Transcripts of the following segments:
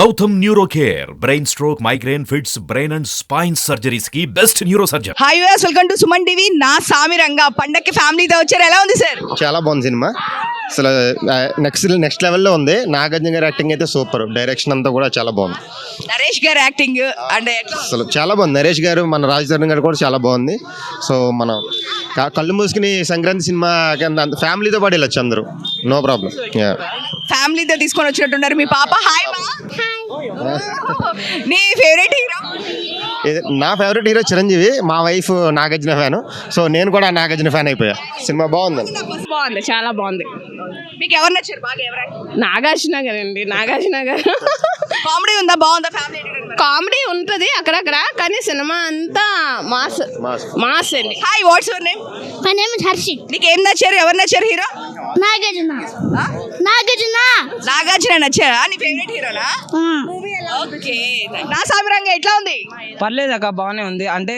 Gautam neuro care brain stroke migraine fits brain and spine surgeries కి best neuro surgeon. Hi viewers, welcome to Suman TV. Naa Saami Ranga పండక్కి ఫ్యామిలీతో వచ్చారు. ఎలా ఉంది సార్? చాలా బాగుంది సినిమా. అసలు నెక్స్ట్ లెవెల్లో ఉంది. నాగార్జున గారి యాక్టింగ్ అయితే సూపర్. డైరెక్షన్ అంతా కూడా చాలా బాగుంది. నరేష్ గారి యాక్టింగ్ అంటే అసలు చాలా బాగుంది. నరేష్ గారు, మన రాజధరణ్ గారు కూడా చాలా బాగుంది. సో మనం కళ్ళు మూసుకుని సంక్రాంతి సినిమా ఫ్యామిలీతో పాటు వెళ్ళొచ్చు అందరూ, నో ప్రాబ్లం. ఫ్యామిలీతో తీసుకొని వచ్చినట్టున్నారు. మీ పాప హాయ్ మా. నీ ఫేవరెట్ హీరో? నా ఫేవరెట్ హీరో చిరంజీవి, మా వైఫ్ నాగార్జున ఫ్యాను. సో నేను కూడా నాగార్జున ఫ్యాన్ అయిపోయా. సినిమా బాగుంది, బాగుంది, చాలా బాగుంది. మీకు ఎవరు నచ్చారు బాగా? ఎవరైనా నాగార్జున గారు అండి, నాగార్జున గారు. కామెడీ ఉందా? బాగుందా ఫ్యామిలీ? కామెడీ ఉంటుంది అక్కడక్కడ, కానీ సినిమా అంతా మాస్ మాస్ అండి. Hi, what's your name? My name is Harshit. నీకు ఏం నచ్చారు? ఎవరు నచ్చారు హీరో? Nagarjuna. Nagarjuna. నాగార్జున నచ్చారా? నీ ఫేవరెట్ హీరోనా? ఓకే. నా సామి రంగా ఎట్లా ఉంది? పర్లేదు అక్క, బాగానే ఉంది. అంటే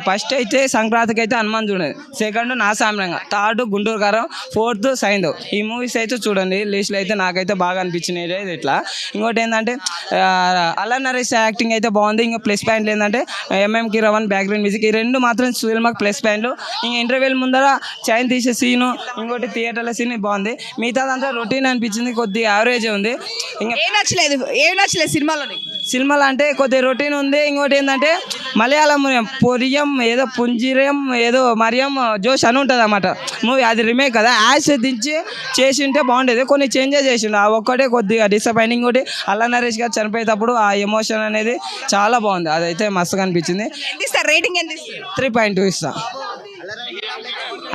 ఫస్ట్ అయితే సంక్రాంతికి అయితే హనుమాన్ చూడండి, సెకండ్ నా సామ్రంగా, థర్డ్ గుంటూరు కారం, ఫోర్త్ సైందో. ఈ మూవీస్ అయితే చూడండి లిస్ట్లో అయితే నాకైతే బాగా అనిపించినాయి. ఇట్లా ఇంకోటి ఏంటంటే అల్లా నరేష్ యాక్టింగ్ అయితే బాగుంది. ఇంకా ప్లస్ పాయింట్లు ఏంటంటే ఎంఎం కిరవన్ బ్యాక్గ్రౌండ్ మ్యూజిక్, ఈ రెండు మాత్రం సినిమాకి ప్లస్ పాయింట్లు. ఇంకా ఇంటర్వ్యూల ముందర చైన్ తీసే సీను, ఇంకోటి థియేటర్ల సీన్ బాగుంది. మిగతాదంతా రొటీన్ అనిపించింది, కొద్దిగా యావరేజ్ ఉంది. ఇంకా ఏం నచ్చలేదు సినిమాలోని? సినిమాలు అంటే కొద్దిగా రొటీన్ ఉంది. ఇంకోటి ఏంటంటే మలయాళం పొరియం ఏదో పుంజిరం ఏదో మరియం జోష్ అని ఉంటుంది అన్నమాట మూవీ. అది రిమేక్ కదా, యాష్ దించి చేసి ఉంటే బాగుండేది. కొన్ని చేంజెస్ చేసిండు, ఆ ఒక్కటే కొద్దిగా డిసప్పాయింటింగ్. ఇంకోటి అల్లా నరేష్ గారు చనిపోయేటప్పుడు ఆ ఎమోషన్ అనేది చాలా బాగుంది. అదైతే మస్తుగా అనిపించింది. ఎంత ఇస్తారు రేటింగ్? ఎంత ఇస్తారు? 3.2 ఇస్తా.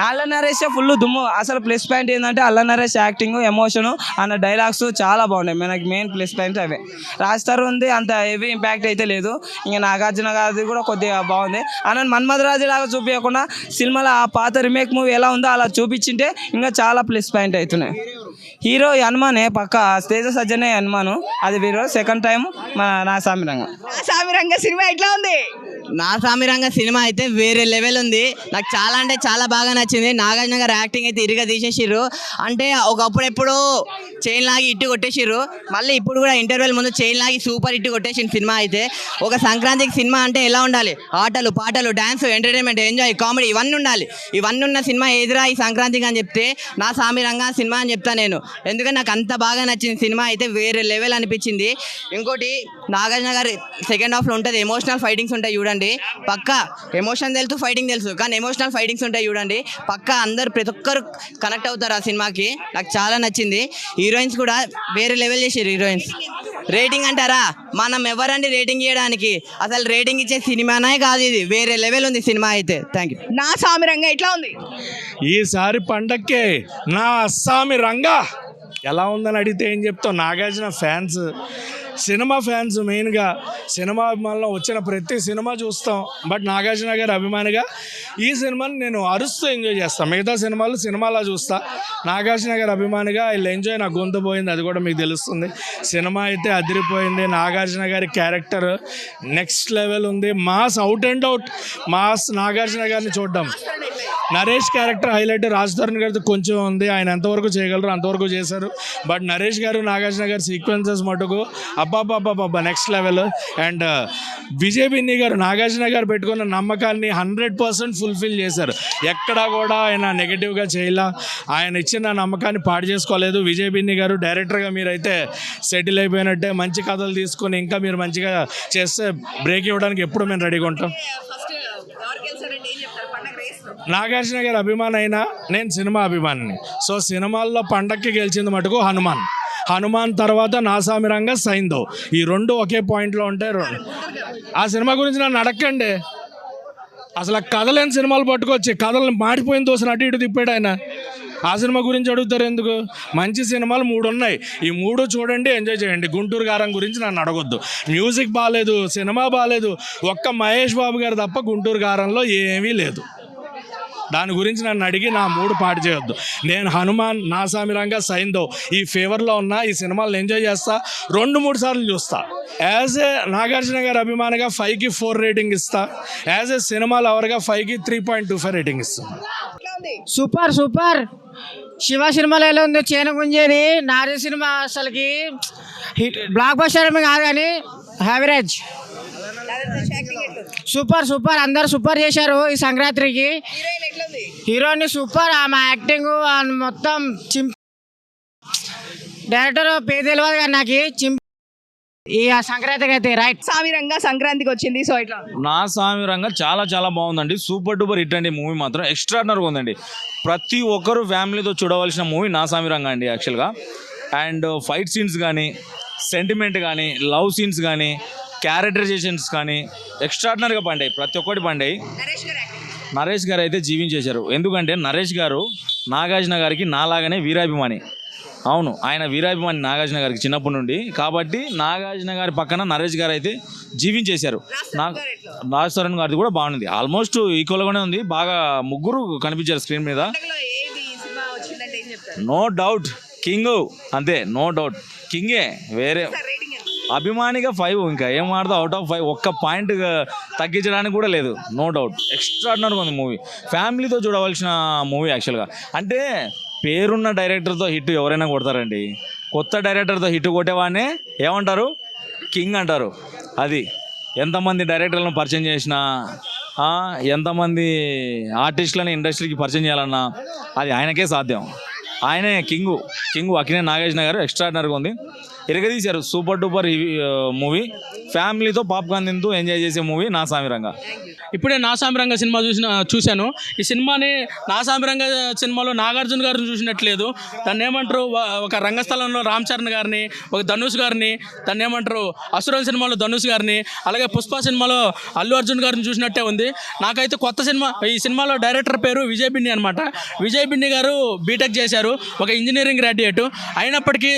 అల్లా నరేష్ ఫుల్ దుమ్ము. అసలు ప్లస్ పాయింట్ ఏంటంటే అల్లా నరేష్ యాక్టింగ్, ఎమోషన్ అన్న డైలాగ్స్ చాలా బాగున్నాయి. మనకి మెయిన్ ప్లస్ పాయింట్ అవే. రాస్తారు ఉంది, అంత హెవీ ఇంపాక్ట్ అయితే లేదు. ఇంకా నాగార్జున గారిది కూడా కొద్దిగా బాగుంది. అన్న మన్మధరాజు లాగా చూపించకుండా సినిమాలో ఆ పాత రిమేక్ మూవీ ఎలా ఉందో అలా చూపించింటే ఇంకా చాలా ప్లస్ పాయింట్ అవుతున్నాయి. హీరో హనుమానే పక్క, తేజ సజ్జనే హనుమాను. అది హీరో. సెకండ్ టైం మన నా సామి రంగ. నా సామి రంగా సినిమా ఎట్లా ఉంది? నా సామిరంగ సినిమా అయితే వేరే లెవెల్ ఉంది. నాకు చాలా అంటే చాలా బాగా నచ్చింది. నాగార్జున గారు యాక్టింగ్ అయితే ఇరుగా తీసేసిర్రు. అంటే ఒకప్పుడు ఎప్పుడు చైన్ లాగి ఇట్టు కొట్టేసిర్రు, మళ్ళీ ఇప్పుడు కూడా ఇంటర్వెల్ ముందు చైన్ లాగి సూపర్ ఇట్టు కొట్టేసిన సినిమా అయితే. ఒక సంక్రాంతికి సినిమా అంటే ఎలా ఉండాలి? ఆటలు, పాటలు, డ్యాన్స్, ఎంటర్టైన్మెంట్, ఎంజాయ్, కామెడీ ఇవన్నీ ఉండాలి. ఇవన్నీ ఉన్న సినిమా ఎదురా ఈ సంక్రాంతికి అని చెప్తే నా సామిరంగ సినిమా అని చెప్తాను నేను. ఎందుకంటే నాకు అంత బాగా నచ్చింది. సినిమా అయితే వేరే లెవెల్ అనిపించింది. ఇంకోటి నాగార్జున గారు సెకండ్ హాఫ్లో ఉంటుంది, ఎమోషనల్ ఫైటింగ్స్ ఉంటాయి చూడండి. పక్కా ఎమోషన్ తెలుసు, ఫైటింగ్ తెలుసు, కానీ ఎమోషనల్ ఫైటింగ్స్ ఉంటాయి చూడండి. పక్కా అందరు ప్రతి ఒక్కరు కనెక్ట్ అవుతారు ఆ సినిమాకి. నాకు చాలా నచ్చింది. హీరోయిన్స్ కూడా వేరే లెవెల్ చేసారు. హీరోయిన్స్ రేటింగ్ అంటారా, మనం ఎవరండి రేటింగ్ చేయడానికి? అసలు రేటింగ్ ఇచ్చే సినిమానే కాదు ఇది, వేరే లెవెల్ ఉంది సినిమా అయితే. Thank you. నా సామి రంగా ఎట్లా ఉంది? ఈసారి పండక్కే నా అస్సామి రంగా ఎలా ఉందని అడిగితే ఏం చెప్తాం? నాగార్జున ఫ్యాన్స్, సినిమా ఫ్యాన్స్, మెయిన్గా సినిమా అభిమానులు వచ్చిన ప్రతి సినిమా చూస్తాం. బట్ నాగార్జున గారి అభిమానిగా ఈ సినిమాని నేను అరుస్తూ ఎంజాయ్ చేస్తాను. మిగతా సినిమాలు సినిమాలా చూస్తా. నాగార్జున గారి అభిమానిగా వీళ్ళు ఎంజాయ్, నా గొంతు పోయింది, అది కూడా మీకు తెలుస్తుంది. సినిమా అయితే అదిరిపోయింది. నాగార్జున గారి క్యారెక్టర్ నెక్స్ట్ లెవెల్ ఉంది. Mass, out and out mass. Nagarjuna గారిని చూడడం. Naresh character highlight. రాజధరణ్ గారితో కొంచెం ఉంది, ఆయన ఎంతవరకు చేయగలరు అంతవరకు చేశారు. బట్ నరేష్ గారు, నాగార్జున గారి సీక్వెన్సెస్ మటుకు అబ్బాబ్బాబ్బా next level. And Vijay Binni గారు, నాగార్జున గారు పెట్టుకున్న నమ్మకాన్ని 100% ఫుల్ఫిల్ చేశారు. ఎక్కడా కూడా ఆయన నెగిటివ్గా చేయలా, ఆయన ఇచ్చిన నమ్మకాన్ని పాడు చేసుకోలేదు. విజయ్ బిన్ని గారు డైరెక్టర్గా మీరైతే సెటిల్ అయిపోయినట్టే. మంచి కథలు తీసుకొని ఇంకా మీరు మంచిగా చేస్తే బ్రేక్ ఇవ్వడానికి ఎప్పుడు మేము రెడీగా ఉంటాం. నాగార్జున గారి అభిమాని అయినా నేను సినిమా అభిమానిని. సో సినిమాల్లో పండక్కి గెలిచింది మటుకు హనుమాన్. హనుమాన్ తర్వాత నా సామిరంగా సైందో. ఈ రెండు ఒకే పాయింట్లో ఉంటాయి. ఆ సినిమా గురించి నన్ను అడగండి. అసలు కథలేని సినిమాలు పట్టుకొచ్చి కథలు మాడిపోయిన దోశను అటు ఇటు తిప్పాడు ఆయన. ఆ సినిమా గురించి అడుగుతారు ఎందుకు? మంచి సినిమాలు 3 ఉన్నాయి, ఈ 3 చూడండి, ఎంజాయ్ చేయండి. గుంటూరు కారం గురించి నన్ను అడగొద్దు. మ్యూజిక్ బాగాలేదు, సినిమా బాగాలేదు, ఒక్క మహేష్ బాబు గారు తప్ప గుంటూరు కారంలో ఏమీ లేదు. దాని గురించి నన్ను అడిగి నా 3 పాటు చేయొద్దు. నేను హనుమాన్, నా సామిరంగా, సైందో ఈ ఫేవర్లో ఉన్న ఈ సినిమాలను ఎంజాయ్ చేస్తా. 2-3 సార్లు చూస్తా. యాజ్ ఏ నాగార్జున గారి అభిమానిగా 5కి 4 రేటింగ్ ఇస్తా. యాజ్ ఏ సినిమా లవర్గా 5కి 3.25 రేటింగ్ ఇస్తాను. సూపర్ సూపర్ శివ సినిమాలో ఎలా ఉందో చేను గుంజేది. నారి సినిమా అసలుకి బ్లాక్ బస్టర్ ఏమి కాదు కానీ యావరేజ్. సూపర్ సూపర్ అందరు సూపర్ చేశారు ఈ సంక్రాంతికి. హీరోయిన్ సూపర్, ఆమె యాక్టింగ్ మొత్తం డైరెక్టర్ పేరు తెలియదు కానీ నాకు ఈ సంక్రాంతికి అయితే రైట్. సామిరంగా సంక్రాంతికి వచ్చింది, సో ఇట్లా నా స్వామి రంగ చాలా చాలా బాగుందండి. సూపర్ డూపర్ హిట్ అండి. మూవీ మాత్రం ఎక్స్ట్రాడినరీగా ఉందండి. ప్రతి ఒక్కరు ఫ్యామిలీతో చూడవలసిన మూవీ నా స్వామి రంగ అండి యాక్చువల్గా. అండ్ ఫైట్ సీన్స్ కానీ, సెంటిమెంట్ కానీ, లవ్ సీన్స్ కానీ, క్యారెక్టరైజేషన్స్ కానీ ఎక్స్ట్రాడినరీగా పండాయి. ప్రతి ఒక్కటి పండాయి. నరేష్ గారు అయితే జీవించేశారు. ఎందుకంటే నరేష్ గారు నాగార్జున గారికి నాలాగానే వీరాభిమాని. అవును, ఆయన వీరాభిమాని నాగార్జున గారికి చిన్నప్పటి నుండి. కాబట్టి నాగార్జున గారి పక్కన నరేష్ గారు అయితే జీవించేశారు. రాజ్ తరుణ్ గారిది కూడా బాగుంది, ఆల్మోస్ట్ ఈక్వల్గానే ఉంది. బాగా ముగ్గురు కనిపించారు స్క్రీన్ మీద. నో డౌట్ కింగ్, అంతే, నో డౌట్ కింగే. వేరే అభిమానిగా 5, ఇంకా ఏం ఆడదో అవుట్ ఆఫ్ 5, ఒక్క పాయింట్ తగ్గించడానికి కూడా లేదు. నో డౌట్ ఎక్స్ట్రాడినరీగా ఉంది మూవీ. ఫ్యామిలీతో చూడవలసిన మూవీ యాక్చువల్గా. అంటే పేరున్న డైరెక్టర్తో హిట్ ఎవరైనా కొడతారండి. కొత్త డైరెక్టర్తో హిట్ కొట్టేవాడినే ఏమంటారు, కింగ్ అంటారు. అది ఎంతమంది డైరెక్టర్లను పరిచయం చేసినా, ఎంతమంది ఆర్టిస్టులను ఇండస్ట్రీకి పరిచయం చేయాలన్నా అది ఆయనకే సాధ్యం. ఆయనే కింగు అక్కినే నాగార్జున గారు. ఎక్స్ట్రాడినరీగా ఉంది, ఎరగదీశారు. Super duper movie. ఫ్యామిలీతో పాప్కార్న్ తింటూ ఎంజాయ్ చేసే మూవీ నా సామిరంగ. ఇప్పుడే నా సామిరంగ సినిమా చూశాను. ఈ సినిమాని నా సామిరంగ సినిమాలో నాగార్జున గారిని చూసినట్లేదు. దాన్ని ఏమంటారు, ఒక రంగస్థలంలో రామ్ చరణ్ గారిని, ఒక ధనుష్ గారిని, దాన్ని ఏమంటారు అసురన్ సినిమాలో ధనుష్ గారిని, అలాగే పుష్ప సినిమాలో అల్లు అర్జున్ గారిని చూసినట్టే ఉంది. నాకైతే కొత్త సినిమా. ఈ సినిమాలో డైరెక్టర్ పేరు విజయ్ బిన్ని అనమాట. విజయ్ బిన్ని గారు బీటెక్ చేశారు, ఒక ఇంజనీరింగ్ గ్రాడ్యుయేట్. అయినప్పటికీ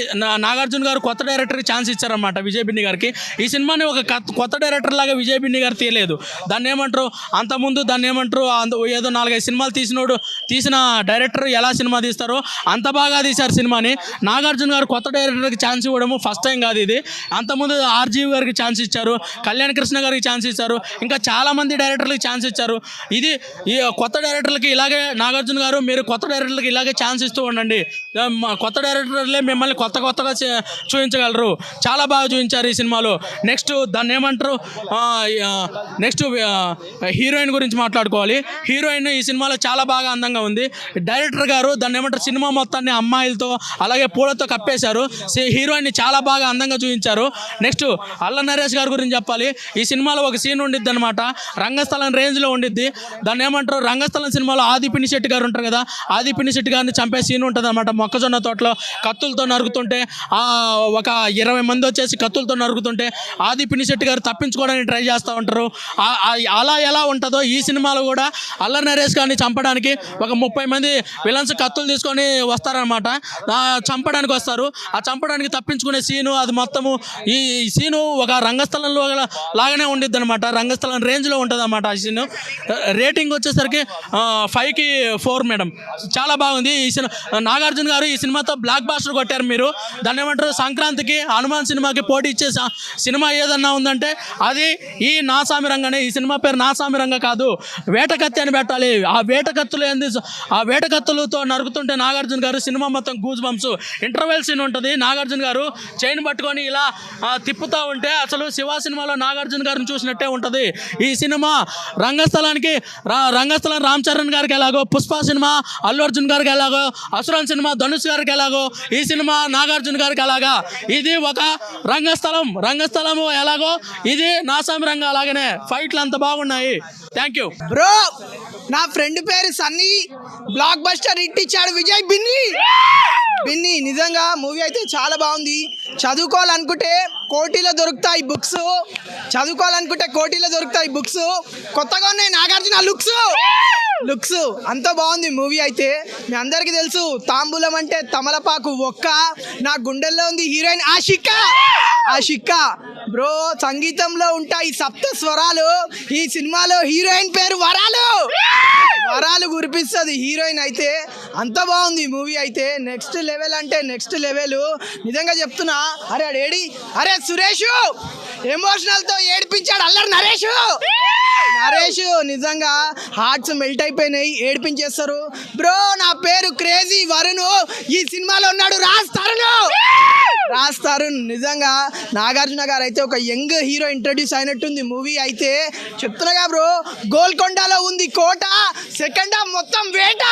నాగార్జున గారు కొత్త డైరెక్టర్కి ఛాన్స్ ఇచ్చారనమాట విజయ్ బిన్ని గారికి. ఈ సినిమాని ఒక కొత్త డైరెక్టర్ లాగా విజయ్ బిన్ని గారు తీయలేదు. దాన్ని ఏమంటారు, అంతకుముందు దాన్ని ఏమంటారు, ఏదో 4-5 సినిమాలు తీసిన డైరెక్టర్ ఎలా సినిమా తీస్తారో అంత బాగా తీశారు సినిమాని. నాగార్జున గారు కొత్త డైరెక్టర్కి ఛాన్స్ ఇవ్వడము ఫస్ట్ టైం కాదు ఇది. అంతకుముందు ఆర్జీవి గారికి ఛాన్స్ ఇచ్చారు, కళ్యాణ్ కృష్ణ గారికి ఛాన్స్ ఇచ్చారు, ఇంకా చాలామంది డైరెక్టర్లకు ఛాన్స్ ఇచ్చారు. ఇది ఈ కొత్త డైరెక్టర్లకి ఇలాగే నాగార్జున గారు, మీరు కొత్త డైరెక్టర్లకి ఇలాగే ఛాన్స్ ఇస్తూ ఉండండి. కొత్త డైరెక్టర్లే మిమ్మల్ని కొత్తగా చూపించగలరు. చాలా బాగా చూపించారు ఈ సినిమాలో. నెక్స్ట్ దాన్ని ఏమంటారు, నెక్స్ట్ హీరోయిన్ గురించి మాట్లాడుకోవాలి. హీరోయిన్ ఈ సినిమాలో చాలా బాగా అందంగా ఉంది. డైరెక్టర్ గారు దాన్ని ఏమంటారు, సినిమా మొత్తాన్ని అమ్మాయిలతో అలాగే పూలతో కప్పేశారు. హీరోయిన్ని చాలా బాగా అందంగా చూపించారు. నెక్స్ట్ అల్ల నరేష్ గారి గురించి చెప్పాలి. ఈ సినిమాలో ఒక సీన్ ఉండిద్ది అనమాట, రంగస్థలం రేంజ్లో ఉండిద్ది. దాన్ని ఏమంటారు, రంగస్థలం సినిమాలో ఆది పినిశెట్టి గారు ఉంటారు కదా, ఆది పినిశెట్టి గారిని చంపే సీన్ ఉంటుంది అనమాట. మొక్కజొన్న తోటలో కత్తులతో నరుకుతుంటే ఒక 20 మంది వచ్చేసి కత్తులతో నరుకుతుంటే ఆది పినిశెట్టి గారు తప్పించుకోవడానికి ట్రై చేస్తూ ఉంటారు. అలా ఎలా ఉంటుందో ఈ సినిమాలో కూడా అల్ల నరేష్ గారిని చంపడానికి ఒక 30 మంది విలన్స్ కత్తులు తీసుకొని వస్తారనమాట. చంపడానికి వస్తారు. ఆ చంపడానికి తప్పించుకునే సీను, అది మొత్తము ఈ సీను ఒక రంగస్థలంలో లాగానే ఉండిద్ది అనమాట. రంగస్థలం రేంజ్లో ఉంటుంది అన్నమాట ఆ సీను. రేటింగ్ వచ్చేసరికి 5కి 4 మేడం. చాలా బాగుంది ఈ సినిమా. నాగార్జున గారు ఈ సినిమాతో బ్లాక్ బాస్టర్ కొట్టారు. మీరు దాన్ని ఏమంటారు, సంక్రాంతికి హనుమాన్ సినిమాకి పోటీ ఇచ్చే సినిమా ఏదన్నా ఉందంటే అది ఈ నా సామిరంగనే. ఈ సినిమా పేరు నా సామిరంగ కాదు, వేటకత్తి అని పెట్టాలి. ఆ వేటకత్తులతో నరుకుతుంటే నాగార్జున గారు సినిమా మొత్తం గూజ్ బంప్స్. ఇంటర్వెల్ సీన్ ఉంటుంది, నాగార్జున గారు చైన్ పట్టుకొని ఇలా తిప్పుతూ ఉంటే అసలు శివ సినిమాలో నాగార్జున గారిని చూసినట్టే ఉంటుంది. ఈ సినిమా రంగస్థలం రామ్ చరణ్ గారికి ఎలాగో, పుష్ప సినిమా అల్లు అర్జున్ గారికి ఎలాగో, అసురన్ సినిమా ధనుష్ గారికి ఎలాగో, ఈ సినిమా నాగార్జున గారికి అలాగా. ఇది ఒక రంగస్థలము ఎలాగో ఇది నా సామిరంగ అలాగనే. ఫైట్లు అంత బాగున్నాయి. Thank you bro. నా ఫ్రెండ్ పేరు సన్నీ, బ్లాక్ బస్టర్ హిట్ ఇచ్చాడు విజయ్ బిన్ని. నిజంగా మూవీ అయితే చాలా బాగుంది. చదువుకోవాలనుకుంటే కోటిలో దొరుకుతాయి బుక్స్, కొత్తగా ఉన్నాయి నాగార్జున లుక్స్ అంత బాగుంది మూవీ అయితే. మీ అందరికీ తెలుసు తాంబూలం అంటే తమలపాకు ఒక్క, నా గుండెల్లో ఉంది హీరోయిన్ ఆషిక్క బ్రో. సంగీతంలో ఉంటాయి 7 స్వరాలు. ఈ సినిమాలో హీరోయిన్ పేరు వరాలు కురిపిస్తుంది హీరోయిన్ అయితే. అంత బాగుంది మూవీ అయితే. నెక్స్ట్ లెవెల్ అంటే నెక్స్ట్ లెవెల్. నిజంగా చెప్తున్నా. అరే సురేష్ ఎమోషనల్తో ఏడిపించాడు అల్లరి నరేష్. నరేష్ నిజంగా హార్ట్స్ మెల్ట్ అయిపోయినాయి, ఏడిపించేస్తారు. బ్రో నా పేరు క్రేజీ వరుణ్, ఈ సినిమాలో ఉన్నాడు రాస్తారు. నిజంగా నాగార్జున గారు అయితే ఒక యంగ్ హీరో ఇంట్రడ్యూస్ అయినట్టుంది. మూవీ అయితే చెప్తున్నాగా బ్రో, గోల్కొండలో ఉంది కోట, సెకండ్ హాఫ్ మొత్తం వేట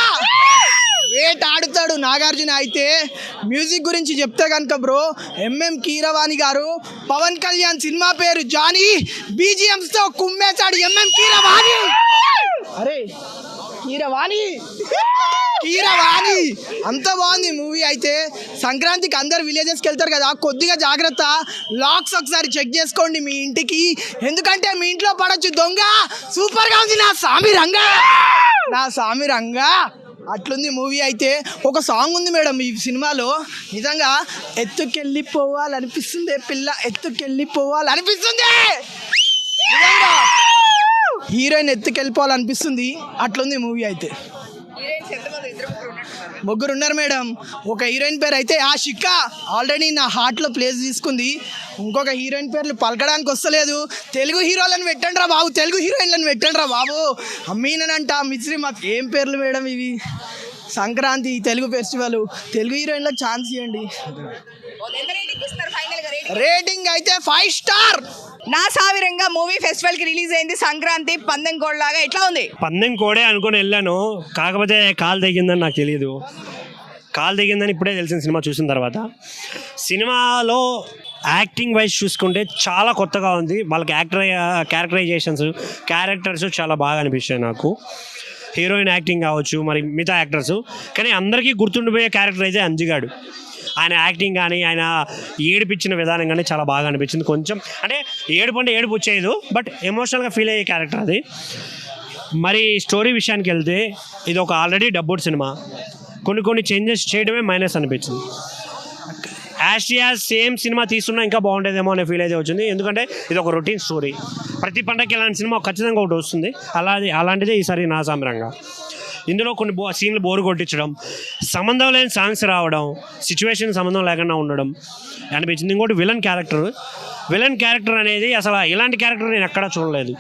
ఆడుతాడు నాగార్జున. అయితే మ్యూజిక్ గురించి చెప్తే కనుక బ్రో, ఎంఎం కీరవాణి గారు, పవన్ కళ్యాణ్ సినిమా పేరు జానీ, బీజిఎంస్ తో కుమ్మేశాడు ఎంఎం కీరవాణి. అరే కీరవాణి అంత బాగుంది మూవీ. అయితే సంక్రాంతికి అందరు విలేజెస్కి వెళ్తారు కదా, కొద్దిగా జాగ్రత్త, లాక్స్ ఒకసారి చెక్ చేసుకోండి మీ ఇంటికి, ఎందుకంటే మీ ఇంట్లో పడొచ్చు దొంగ. సూపర్గా ఉంది నా సామి రంగా అట్లుంది మూవీ. అయితే ఒక సాంగ్ ఉంది మేడం ఈ సినిమాలో, నిజంగా ఎత్తుకెళ్ళిపోవాలనిపిస్తుంది పిల్ల, ఎత్తుకెళ్ళిపోవాలనిపిస్తుంది, నిజంగా హీరోయిన్ ఎత్తుకెళ్ళిపోవాలనిపిస్తుంది. అట్లుంది మూవీ. అయితే ముగ్గురు ఉన్నారు మేడం. ఒక హీరోయిన్ పేరు అయితే ఆషిక, ఆల్రెడీ నా హార్ట్లో ప్లేస్ తీసుకుంది. ఇంకొక హీరోయిన్ పేర్లు పలకడానికి వస్తలేదు. తెలుగు హీరోలను పెట్టండి రా బాబు, తెలుగు హీరోయిన్లను పెట్టండి రా బాబు. అమ్మీనంట మిశ్రీ, మాకు ఏం పేర్లు మేడం ఇవి? సంక్రాంతి తెలుగు ఫెస్టివల్, తెలుగు హీరోయిన్లకు ఛాన్స్ ఇవ్వండి. రేటింగ్ అయితే 5 స్టార్. నా సామిరంగా మూవీ ఫెస్టివల్ కి రిలీజ్ అయింది, సంక్రాంతి పందెం కోడ్లాగా. ఎట్లా ఉంది? పందెం కోడే అనుకుని వెళ్ళాను, కాకపోతే కాలు తెగిందని నాకు తెలియదు. కాలు తెగిందని ఇప్పుడే తెలిసింది సినిమా చూసిన తర్వాత. సినిమాలో యాక్టింగ్ వైజ్ చూసుకుంటే చాలా కొత్తగా ఉంది. వాళ్ళకి క్యారెక్టరైజేషన్స్, క్యారెక్టర్స్ చాలా బాగా అనిపించాయి నాకు. హీరోయిన్ యాక్టింగ్ కావచ్చు, మరి మిగతా యాక్టర్స్, కానీ అందరికీ గుర్తుండిపోయే క్యారెక్టర్ అయితే అంజిగాడు. ఆయన యాక్టింగ్ కానీ, ఆయన ఏడిపించిన విధానం కానీ చాలా బాగా అనిపించింది. కొంచెం అంటే ఏడుపు వచ్చేది, బట్ ఎమోషనల్గా ఫీల్ అయ్యే క్యారెక్టర్ అది. మరి స్టోరీ విషయానికి వెళ్తే ఇది ఒక ఆల్రెడీ డబ్బుడ్ సినిమా, కొన్ని చేంజెస్ చేయడమే మైనస్ అనిపించింది. సేమ్ సినిమా తీసుకున్నా ఇంకా బాగుండేదేమో అనే ఫీల్ అయితే వచ్చింది. ఎందుకంటే ఇది ఒక రొటీన్ స్టోరీ, ప్రతి పండగకి ఇలాంటి సినిమా ఖచ్చితంగా ఒకటి వస్తుంది. అలాంటిదే ఈసారి నా సామిరంగా. ఇందులో కొన్ని సీన్లు బోరు కొట్టించడం, సంబంధం లేని సాంగ్స్ రావడం, సిచ్యువేషన్ సంబంధం లేకుండా ఉండడం అనిపించింది. ఇంకోటి విలన్ క్యారెక్టర్ అనేది అసలు ఇలాంటి క్యారెక్టర్ నేను ఎక్కడా చూడలేదు.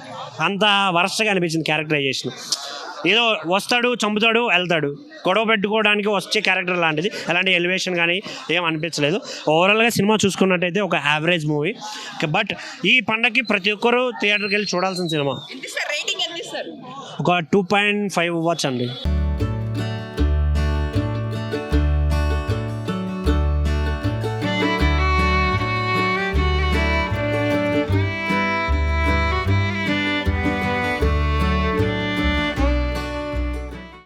అంత వరస్ట్గా అనిపించింది క్యారెక్టరైజేషన్. ఏదో వస్తాడు, చంపుతాడు, వెళ్తాడు, గొడవ పెట్టుకోవడానికి వచ్చే క్యారెక్టర్ లాంటిది. అలాంటి ఎలివేషన్ కానీ ఏం అనిపించలేదు. ఓవరాల్గా సినిమా చూసుకున్నట్టయితే ఒక యావరేజ్ మూవీ. బట్ ఈ పండగకి ప్రతి ఒక్కరూ థియేటర్కి వెళ్ళి చూడాల్సిన సినిమా. ఒక 2.5 ఇవ్వచ్చు అండి.